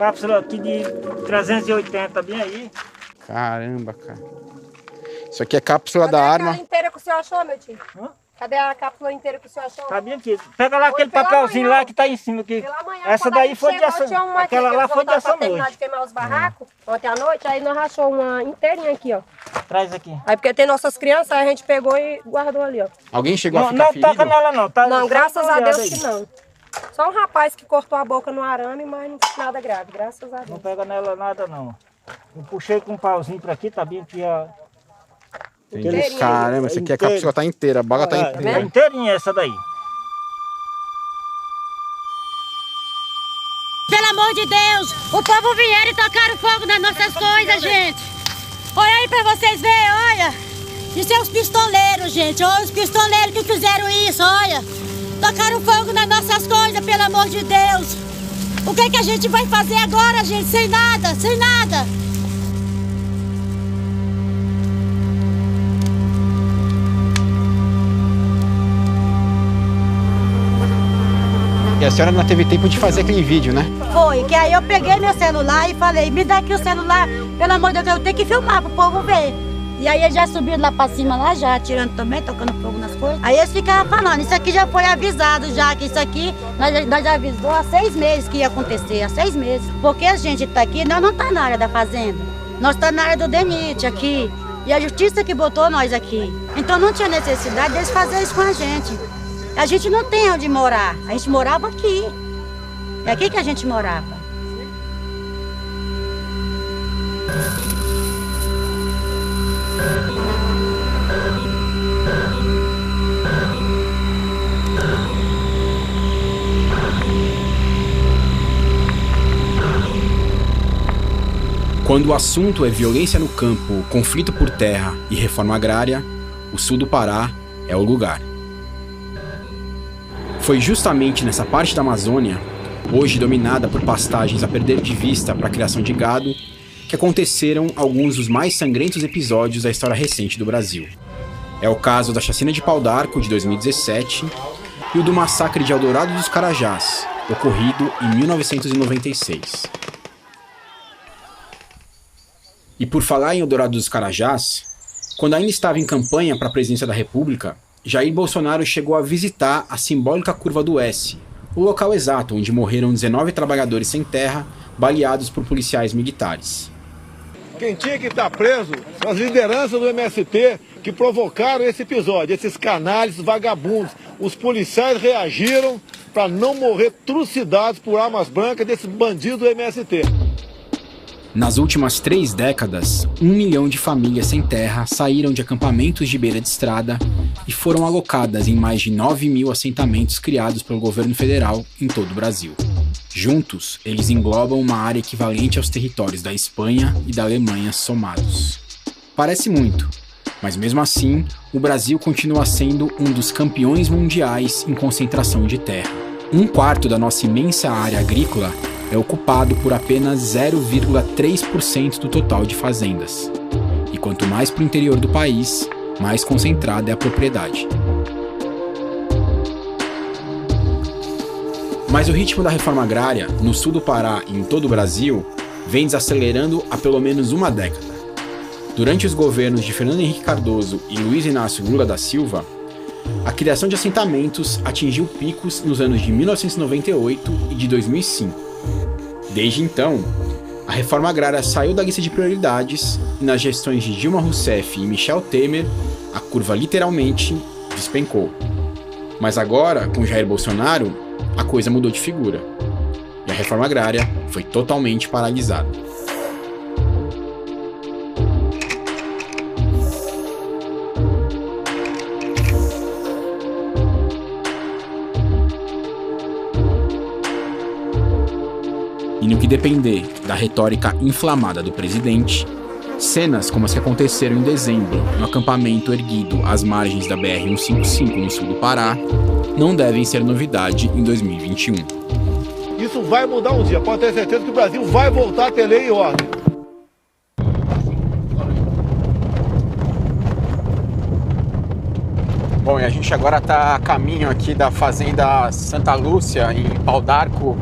Cápsula aqui de 380, bem aí. Caramba, cara. Isso aqui é cápsula da arma. Cadê a inteira que o senhor achou, meu tio? Cadê a cápsula inteira que o senhor achou? Tá bem aqui. Pega lá aquele papelzinho lá que tá em cima aqui. Essa daí foi de essa. Aquela lá foi dessa noite. Nós queimar os barracos ontem à noite, aí nós rachou uma inteirinha aqui, ó. Traz aqui. Aí porque tem nossas crianças, aí a gente pegou e guardou ali, ó. Alguém chegou a ficar não ferido? Não toca nela não. Tá, não, graças a Deus aí. que não. Só um rapaz que cortou a boca no arame, mas não foi nada grave, graças a Deus. Não pega nela nada não. Eu puxei com um pauzinho pra aqui, tá bem aqui, ó. Caramba, essa aqui a cápsula tá inteira, a bala tá inteira. É inteirinha essa daí. Pelo amor de Deus, o povo vieram e tocaram fogo nas nossas coisas, gente. Olha aí pra vocês verem, olha. Isso é os pistoleiros, gente. Olha os pistoleiros que fizeram isso, olha. Tocaram fogo nas nossas coisas, pelo amor de Deus. O que a gente vai fazer agora, gente? Sem nada, sem nada. E a senhora não teve tempo de fazer aquele vídeo, né? Foi, que aí eu peguei meu celular e falei, me dá aqui o celular, pelo amor de Deus, eu tenho que filmar pro povo ver. E aí eles já subiram lá pra cima, lá já, atirando também, tocando fogo nas coisas. Aí eles ficavam falando, isso aqui já foi avisado já, que isso aqui, nós já avisou há 6 meses que ia acontecer, há 6 meses. Porque a gente tá aqui, nós não tá na área da fazenda, nós tá na área do DENIT aqui. E a justiça que botou nós aqui. Então não tinha necessidade deles fazer isso com a gente. A gente não tem onde morar, a gente morava aqui. É aqui que a gente morava. Quando o assunto é violência no campo, conflito por terra e reforma agrária, o sul do Pará é o lugar. Foi justamente nessa parte da Amazônia, hoje dominada por pastagens a perder de vista para a criação de gado, que aconteceram alguns dos mais sangrentos episódios da história recente do Brasil. É o caso da chacina de Pau d'Arco, de 2017, e o do massacre de Eldorado dos Carajás, ocorrido em 1996. E por falar em Eldorado dos Carajás, quando ainda estava em campanha para a presidência da República, Jair Bolsonaro chegou a visitar a simbólica Curva do S, o local exato onde morreram 19 trabalhadores sem terra, baleados por policiais militares. Quem tinha que estar preso são as lideranças do MST que provocaram esse episódio, esses canalhas vagabundos. Os policiais reagiram para não morrer trucidados por armas brancas desses bandidos do MST. Nas últimas 3 décadas, 1 milhão de famílias sem terra saíram de acampamentos de beira de estrada e foram alocadas em mais de 9 mil assentamentos criados pelo governo federal em todo o Brasil. Juntos, eles englobam uma área equivalente aos territórios da Espanha e da Alemanha somados. Parece muito, mas mesmo assim, o Brasil continua sendo um dos campeões mundiais em concentração de terra. 1/4 da nossa imensa área agrícola é ocupado por apenas 0,3% do total de fazendas. E quanto mais para o interior do país, mais concentrada é a propriedade. Mas o ritmo da reforma agrária, no sul do Pará e em todo o Brasil, vem desacelerando há pelo menos uma década. Durante os governos de Fernando Henrique Cardoso e Luiz Inácio Lula da Silva, a criação de assentamentos atingiu picos nos anos de 1998 e de 2005. Desde então, a reforma agrária saiu da lista de prioridades e nas gestões de Dilma Rousseff e Michel Temer, a curva literalmente despencou. Mas agora, com Jair Bolsonaro, a coisa mudou de figura e a reforma agrária foi totalmente paralisada. E no que depender da retórica inflamada do presidente, cenas como as que aconteceram em dezembro no acampamento erguido às margens da BR-155 no sul do Pará não devem ser novidade em 2021. Isso vai mudar um dia, pode ter certeza que o Brasil vai voltar a ter lei e ordem. Bom, e a gente agora está a caminho aqui da fazenda Santa Lúcia, em Pau d'Arco.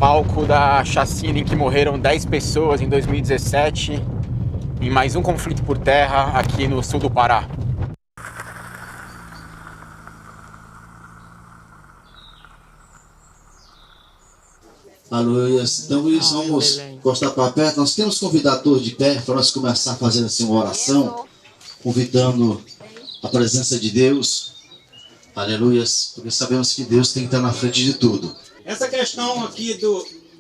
palco da chacina em que morreram 10 pessoas em 2017, em mais um conflito por terra aqui no sul do Pará. Aleluia. Então, vamos encostar para perto. Nós temos convidado todos de pé para nós começar fazendo assim uma oração, convidando a presença de Deus. Aleluias, porque sabemos que Deus tem que estar na frente de tudo. Essa questão aqui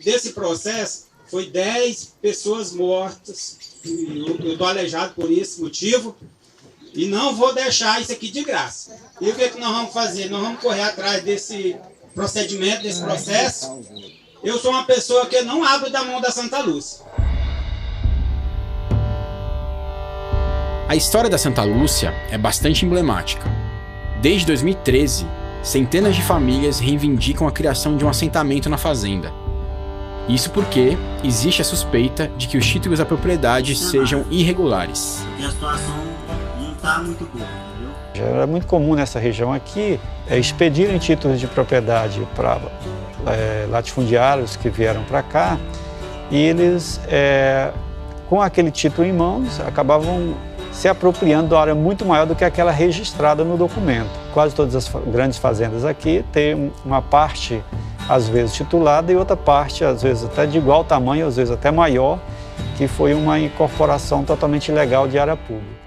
desse processo foi 10 pessoas mortas. Eu estou aleijado por esse motivo e não vou deixar isso aqui de graça. E o que, que nós vamos fazer? Nós vamos correr atrás desse procedimento, desse processo. Eu sou uma pessoa que não abro da mão da Santa Lúcia. A história da Santa Lúcia é bastante emblemática. Desde 2013, centenas de famílias reivindicam a criação de um assentamento na fazenda. Isso porque existe a suspeita de que os títulos da propriedade sejam irregulares. E a situação não está muito boa, entendeu? Já era muito comum nessa região aqui expedirem títulos de propriedade para latifundiários que vieram para cá, e eles, com aquele título em mãos, acabavam se apropriando de uma área muito maior do que aquela registrada no documento. Quase todas as grandes fazendas aqui têm uma parte, às vezes, titulada e outra parte, às vezes, até de igual tamanho, às vezes até maior, que foi uma incorporação totalmente ilegal de área pública.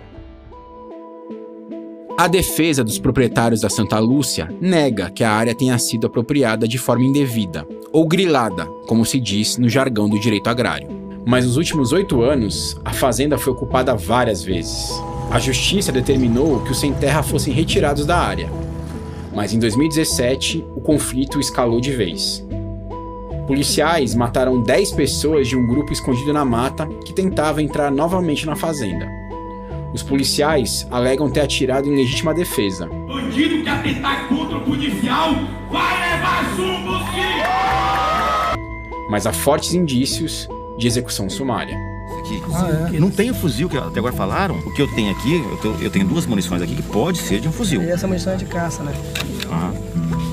A defesa dos proprietários da Santa Lúcia nega que a área tenha sido apropriada de forma indevida, ou grilada, como se diz no jargão do direito agrário. Mas nos últimos 8 anos, a fazenda foi ocupada várias vezes. A justiça determinou que os sem terra fossem retirados da área. Mas em 2017, o conflito escalou de vez. Policiais mataram 10 pessoas de um grupo escondido na mata que tentava entrar novamente na fazenda. Os policiais alegam ter atirado em legítima defesa. Bandido que atentar contra o policial vai levar chumbo, sim! Mas há fortes indícios de execução sumária. Não tem o fuzil que até agora falaram. O que eu tenho aqui, eu tenho 2 munições aqui que pode ser de um fuzil. E essa munição é de caça, né?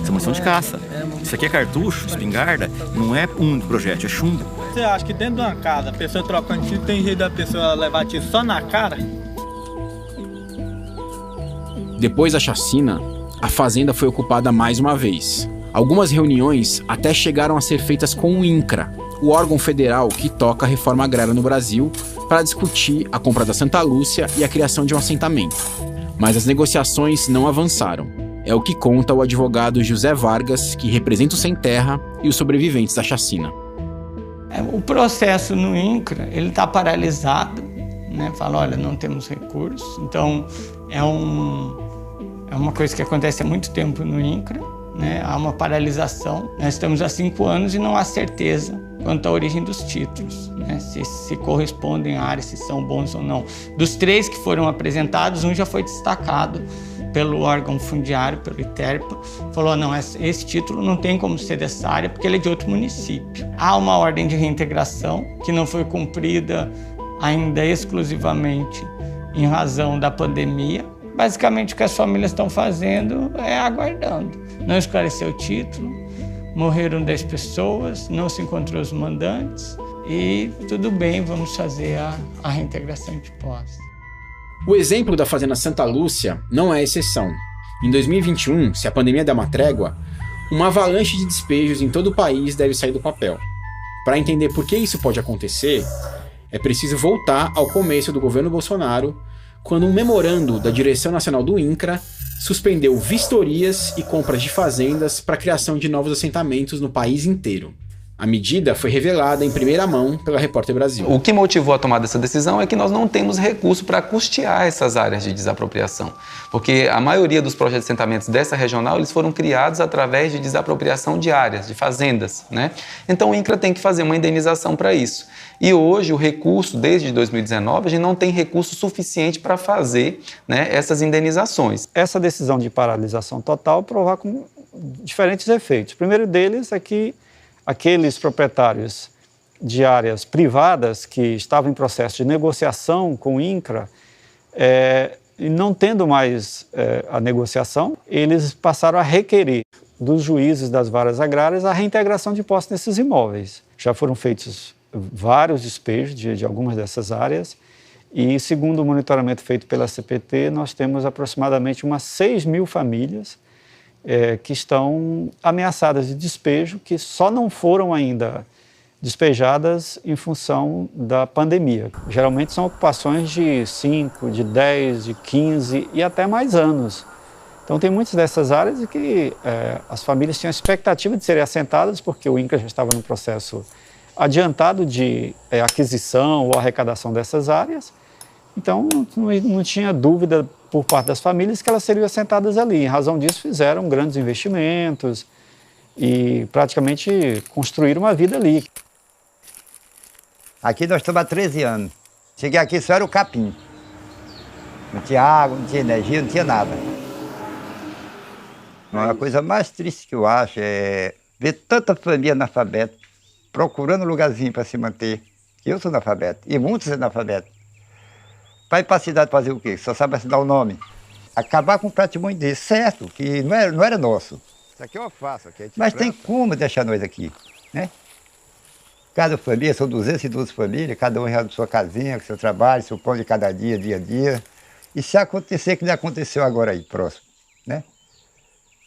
Essa é munição de caça. Isso aqui é cartucho, espingarda, não é um projétil, é chumbo. Você acha que dentro de uma casa, a pessoa trocando tiro, tem jeito da pessoa levar tiro só na cara? Depois da chacina, a fazenda foi ocupada mais uma vez. Algumas reuniões até chegaram a ser feitas com o INCRA, o órgão federal que toca a reforma agrária no Brasil, para discutir a compra da Santa Lúcia e a criação de um assentamento. Mas as negociações não avançaram. É o que conta o advogado José Vargas, que representa o Sem Terra e os sobreviventes da chacina. O processo no INCRA, ele está paralisado, né? Fala, olha, não temos recursos. Então, é uma coisa que acontece há muito tempo no INCRA, né? Há uma paralisação. Nós estamos há 5 anos e não há certeza quanto à origem dos títulos, né? Se correspondem à área, se são bons ou não. Dos 3 que foram apresentados, um já foi destacado pelo órgão fundiário, pelo ITERPA, falou, não, esse título não tem como ser dessa área porque ele é de outro município. Há uma ordem de reintegração que não foi cumprida ainda exclusivamente em razão da pandemia. Basicamente o que as famílias estão fazendo é aguardando. Não esclareceu o título, morreram 10 pessoas, não se encontrou os mandantes e tudo bem, vamos fazer a reintegração de posse. O exemplo da Fazenda Santa Lúcia não é exceção. Em 2021, se a pandemia der uma trégua, uma avalanche de despejos em todo o país deve sair do papel. Para entender por que isso pode acontecer, é preciso voltar ao começo do governo Bolsonaro, quando um memorando da Direção Nacional do INCRA suspendeu vistorias e compras de fazendas para a criação de novos assentamentos no país inteiro. A medida foi revelada em primeira mão pela Repórter Brasil. O que motivou a tomada dessa decisão é que nós não temos recurso para custear essas áreas de desapropriação, porque a maioria dos projetos de assentamentos dessa regional eles foram criados através de desapropriação de áreas, de fazendas, né? Então o INCRA tem que fazer uma indenização para isso. E hoje o recurso, desde 2019, a gente não tem recurso suficiente para fazer, né, essas indenizações. Essa decisão de paralisação total provoca diferentes efeitos. O primeiro deles é que aqueles proprietários de áreas privadas que estavam em processo de negociação com o INCRA, não tendo mais a negociação, eles passaram a requerer dos juízes das varas agrárias a reintegração de posse nesses imóveis. Já foram feitos vários despejos de algumas dessas áreas e, segundo o monitoramento feito pela CPT, nós temos aproximadamente umas 6.000 famílias que estão ameaçadas de despejo, que só não foram ainda despejadas em função da pandemia. Geralmente são ocupações de 5, de 10, de 15 e até mais anos. Então tem muitas dessas áreas que as famílias tinham a expectativa de serem assentadas, porque o INCRA já estava num processo adiantado de aquisição ou arrecadação dessas áreas. Então não tinha dúvida por parte das famílias que elas seriam assentadas ali. Em razão disso fizeram grandes investimentos e praticamente construíram uma vida ali. Aqui nós estamos há 13 anos. Cheguei aqui só era o capim. Não tinha água, não tinha energia, não tinha nada. A coisa mais triste que eu acho é ver tanta família analfabeta procurando um lugarzinho para se manter. Eu sou analfabeto e muitos são analfabetos. Vai para a cidade fazer o quê? Só sabe assinar o nome. Acabar com um patrimônio desse, certo, que não era nosso. Isso aqui eu faço. Aqui mas tem como deixar nós aqui, né? Cada família, são 212 famílias, cada um já na sua casinha, com seu trabalho, seu pão de cada dia, dia a dia. E se acontecer que nem aconteceu agora aí, próximo, né?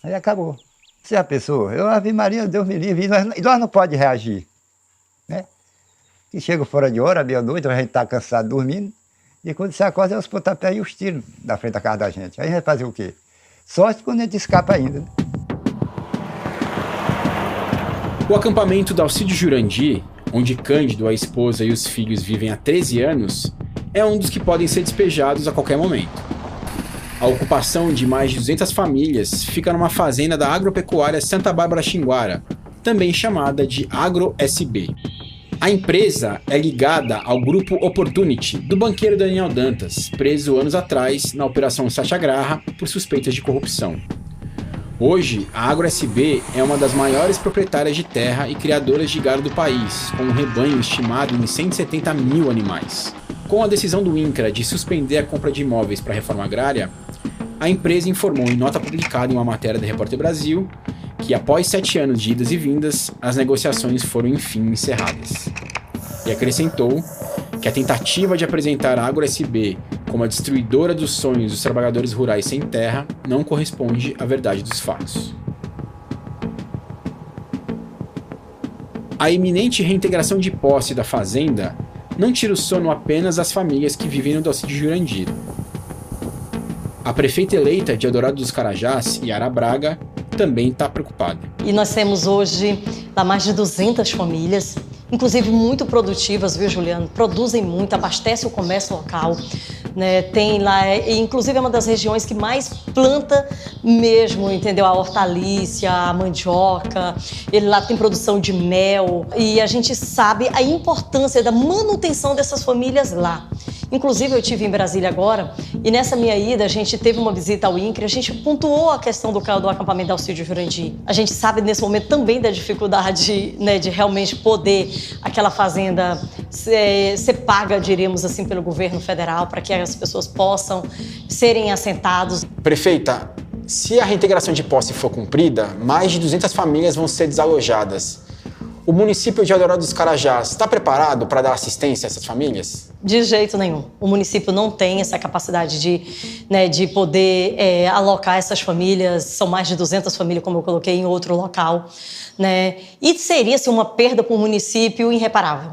Aí acabou. Você já pensou? Eu, Ave Maria, Deus me livre, e nós não podemos reagir, né? Que chega fora de hora, meia-noite, a gente está cansado dormindo, e quando você acorda é os pontapés e os tiros na frente da casa da gente. Aí a gente vai fazer o quê? Sorte quando a gente escapa ainda, né? O acampamento da Alcídio Jurandir, onde Cândido, a esposa e os filhos vivem há 13 anos, é um dos que podem ser despejados a qualquer momento. A ocupação de mais de 200 famílias fica numa fazenda da agropecuária Santa Bárbara Xinguara, também chamada de AgroSB. A empresa é ligada ao grupo Opportunity do banqueiro Daniel Dantas, preso anos atrás na Operação Satyagraha por suspeitas de corrupção. Hoje, a AgroSB é uma das maiores proprietárias de terra e criadoras de gado do país, com um rebanho estimado em 170 mil animais. Com a decisão do INCRA de suspender a compra de imóveis para a reforma agrária, a empresa informou em nota publicada em uma matéria da Repórter Brasil que, após 7 anos de idas e vindas, as negociações foram enfim encerradas. E acrescentou que a tentativa de apresentar a AgroSB como a destruidora dos sonhos dos trabalhadores rurais sem terra não corresponde à verdade dos fatos. A iminente reintegração de posse da fazenda não tira o sono apenas das famílias que vivem no Alcídio Jurandir. A prefeita eleita de Eldorado dos Carajás, Yara Braga, também está preocupada. E nós temos hoje lá mais de 200 famílias, inclusive muito produtivas, viu, Juliano? Produzem muito, abastecem o comércio local, né? Tem lá, inclusive é uma das regiões que mais planta mesmo, entendeu? A hortaliça, a mandioca, ele lá tem produção de mel e a gente sabe a importância da manutenção dessas famílias lá. Inclusive eu estive em Brasília agora e nessa minha ida a gente teve uma visita ao INCRA, a gente pontuou a questão do acampamento da Alcídio Jurandir. A gente sabe nesse momento também da dificuldade, né, de realmente poder aquela fazenda ser paga, diríamos assim, pelo governo federal para que as pessoas possam serem assentados. Prefeita, se a reintegração de posse for cumprida, mais de 200 famílias vão ser desalojadas. O município de Eldorado dos Carajás está preparado para dar assistência a essas famílias? De jeito nenhum. O município não tem essa capacidade de poder alocar essas famílias. São mais de 200 famílias, como eu coloquei, em outro local, né? E seria assim, uma perda para o município irreparável.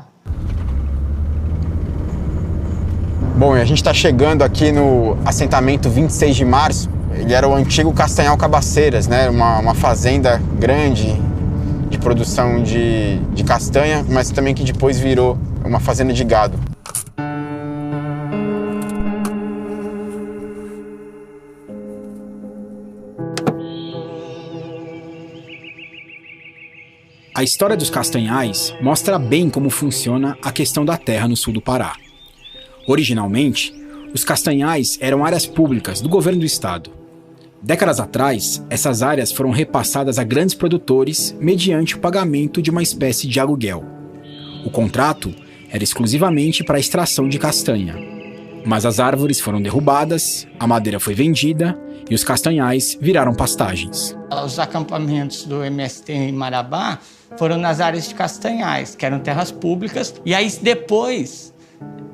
Bom, a gente está chegando aqui no assentamento 26 de março. Ele era o antigo Castanhal Cabaceiras, né? Uma fazenda grande de produção de castanha, mas também que depois virou uma fazenda de gado. A história dos Castanhais mostra bem como funciona a questão da terra no sul do Pará. Originalmente, os Castanhais eram áreas públicas do governo do estado. Décadas atrás, essas áreas foram repassadas a grandes produtores mediante o pagamento de uma espécie de aluguel. O contrato era exclusivamente para a extração de castanha. Mas as árvores foram derrubadas, a madeira foi vendida e os castanhais viraram pastagens. Os acampamentos do MST em Marabá foram nas áreas de castanhais, que eram terras públicas, e aí depois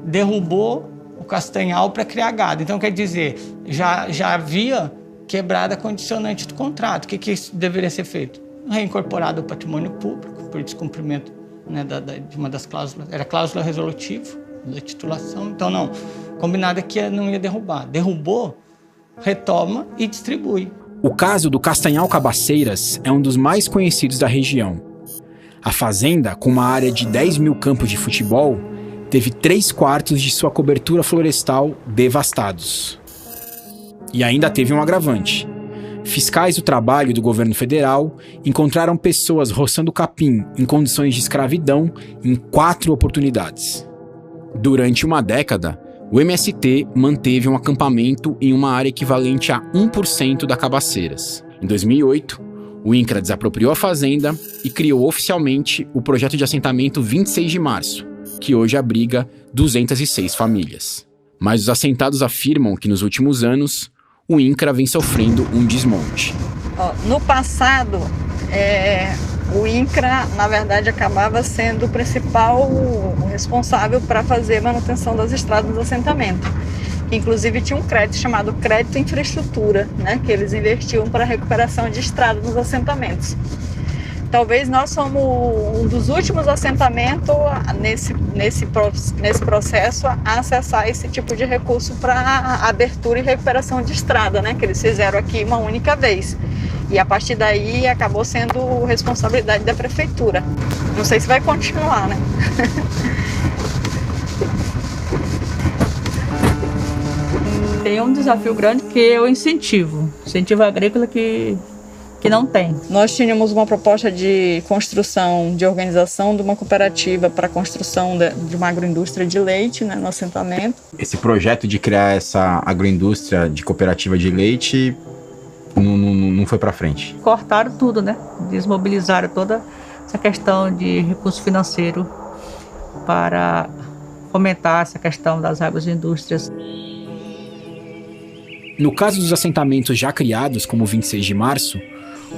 derrubou o castanhal para criar gado. Então, quer dizer, já havia quebrado a condicionante do contrato. O que isso deveria ser feito? Reincorporado ao patrimônio público, por descumprimento, né, de uma das cláusulas. Era cláusula resolutiva da titulação. Então, não. Combinado é que não ia derrubar. Derrubou, retoma e distribui. O caso do Castanhal Cabaceiras é um dos mais conhecidos da região. A fazenda, com uma área de 10 mil campos de futebol, teve 3/4 de sua cobertura florestal devastados. E ainda teve um agravante. Fiscais do trabalho do governo federal encontraram pessoas roçando capim em condições de escravidão em 4 oportunidades. Durante uma década, o MST manteve um acampamento em uma área equivalente a 1% da Cabaceiras. Em 2008, o INCRA desapropriou a fazenda e criou oficialmente o projeto de assentamento 26 de março, que hoje abriga 206 famílias. Mas os assentados afirmam que nos últimos anos, o INCRA vem sofrendo um desmonte. No passado, o INCRA, na verdade, acabava sendo o principal responsável para fazer a manutenção das estradas do assentamento. Inclusive tinha um crédito chamado Crédito Infraestrutura, né, que eles investiam para a recuperação de estradas nos assentamentos. Talvez nós somos um dos últimos assentamentos nesse processo a acessar esse tipo de recurso para abertura e recuperação de estrada, né, que eles fizeram aqui uma única vez. E a partir daí acabou sendo responsabilidade da prefeitura. Não sei se vai continuar, né? Tem um desafio grande que é o incentivo agrícola que não tem. Nós tínhamos uma proposta de construção, de organização de uma cooperativa para a construção de uma agroindústria de leite, né, no assentamento. Esse projeto de criar essa agroindústria de cooperativa de leite não foi para frente. Cortaram tudo, né? Desmobilizaram toda essa questão de recurso financeiro para fomentar essa questão das agroindústrias. No caso dos assentamentos já criados, como o 26 de março,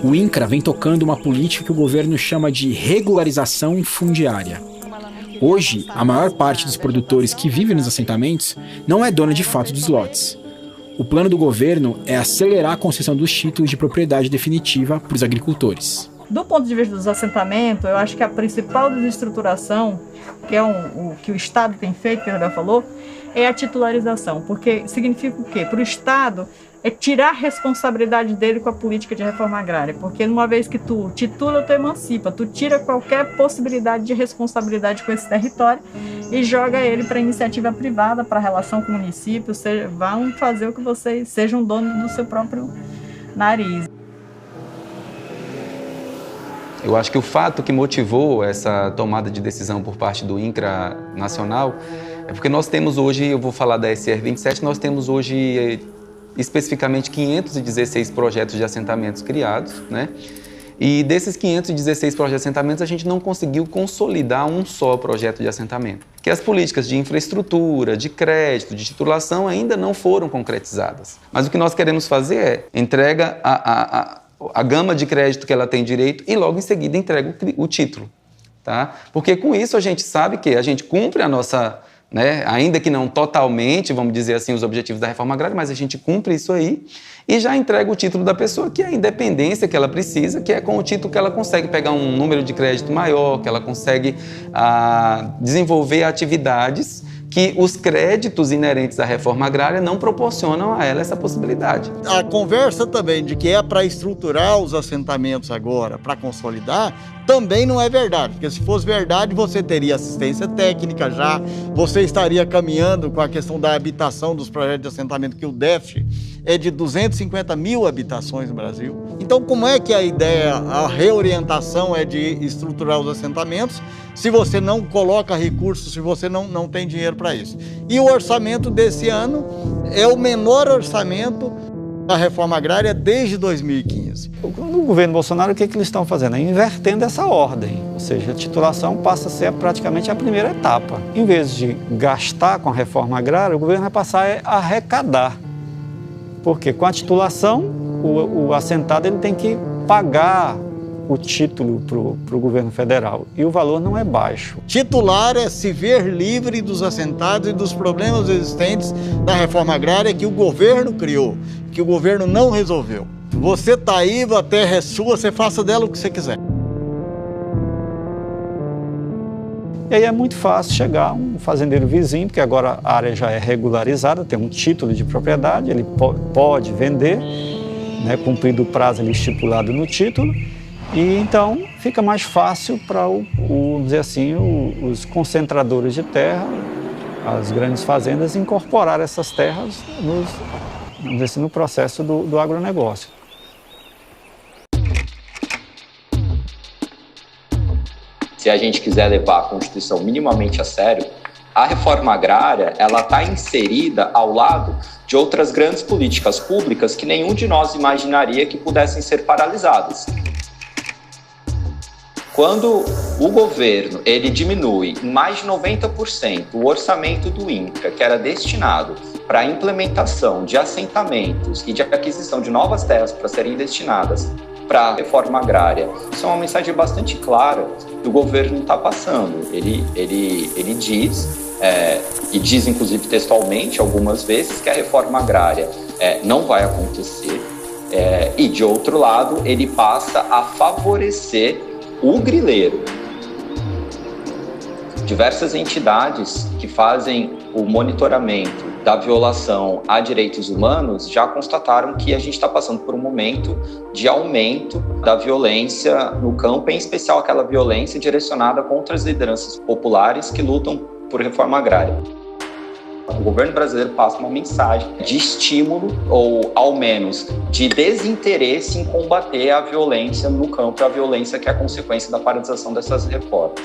o INCRA vem tocando uma política que o governo chama de regularização fundiária. Hoje, a maior parte dos produtores que vivem nos assentamentos não é dona de fato dos lotes. O plano do governo é acelerar a concessão dos títulos de propriedade definitiva para os agricultores. Do ponto de vista dos assentamentos, eu acho que a principal desestruturação, que é o que o Estado tem feito, que a Isabel falou, é a titularização. Porque significa o quê? Para o Estado, é tirar a responsabilidade dele com a política de reforma agrária. Porque uma vez que tu titula, tu emancipa, tu tira qualquer possibilidade de responsabilidade com esse território e joga ele para iniciativa privada, para relação com o município, vão fazer o que vocês sejam donos do seu próprio nariz. Eu acho que o fato que motivou essa tomada de decisão por parte do INCRA nacional é porque nós temos hoje, eu vou falar da SR 27, nós temos hoje especificamente 516 projetos de assentamentos criados, né? E desses 516 projetos de assentamentos, a gente não conseguiu consolidar um só projeto de assentamento. Que as políticas de infraestrutura, de crédito, de titulação ainda não foram concretizadas. Mas o que nós queremos fazer é entrega a gama de crédito que ela tem direito e logo em seguida entrega o título, tá? Porque com isso a gente sabe que a gente cumpre a nossa, né, ainda que não totalmente, vamos dizer assim, os objetivos da reforma agrária, mas a gente cumpre isso aí e já entrega o título da pessoa, que é a independência que ela precisa, que é com o título que ela consegue pegar um número de crédito maior, que ela consegue desenvolver atividades que os créditos inerentes à reforma agrária não proporcionam a ela essa possibilidade. A conversa também de que é para estruturar os assentamentos agora, para consolidar, também não é verdade, porque se fosse verdade, você teria assistência técnica já, você estaria caminhando com a questão da habitação dos projetos de assentamento, que o déficit é de 250 mil habitações no Brasil. Então, como é que a ideia, a reorientação é de estruturar os assentamentos, se você não coloca recursos, se você não tem dinheiro para isso? E o orçamento desse ano é o menor orçamento da reforma agrária desde 2015. No governo Bolsonaro, o que eles estão fazendo? É invertendo essa ordem, ou seja, a titulação passa a ser praticamente a primeira etapa. Em vez de gastar com a reforma agrária, o governo vai passar a arrecadar. Porque com a titulação, o assentado ele tem que pagar o título para o governo federal, e o valor não é baixo. Titular é se ver livre dos assentados e dos problemas existentes da reforma agrária que o governo criou, que o governo não resolveu. Você está aí, a terra é sua, você faça dela o que você quiser. E aí é muito fácil chegar um fazendeiro vizinho, porque agora a área já é regularizada, tem um título de propriedade, ele pode vender, né, cumprido o prazo ali estipulado no título, e então fica mais fácil para, vamos dizer assim, os concentradores de terra, as grandes fazendas, incorporar essas terras vamos dizer assim, no processo do agronegócio. Se a gente quiser levar a Constituição minimamente a sério, a reforma agrária ela está inserida ao lado de outras grandes políticas públicas que nenhum de nós imaginaria que pudessem ser paralisadas. Quando o governo ele diminui em mais de 90% o orçamento do INCRA, que era destinado para a implementação de assentamentos e de aquisição de novas terras para serem destinadas para a reforma agrária, isso é uma mensagem bastante clara que o governo está passando. Ele diz, e diz inclusive textualmente algumas vezes, que a reforma agrária não vai acontecer, e de outro lado ele passa a favorecer o grileiro. Diversas entidades que fazem o monitoramento da violação a direitos humanos já constataram que a gente está passando por um momento de aumento da violência no campo, em especial aquela violência direcionada contra as lideranças populares que lutam por reforma agrária. O governo brasileiro passa uma mensagem de estímulo, ou ao menos de desinteresse em combater a violência no campo, a violência que é a consequência da paralisação dessas reformas.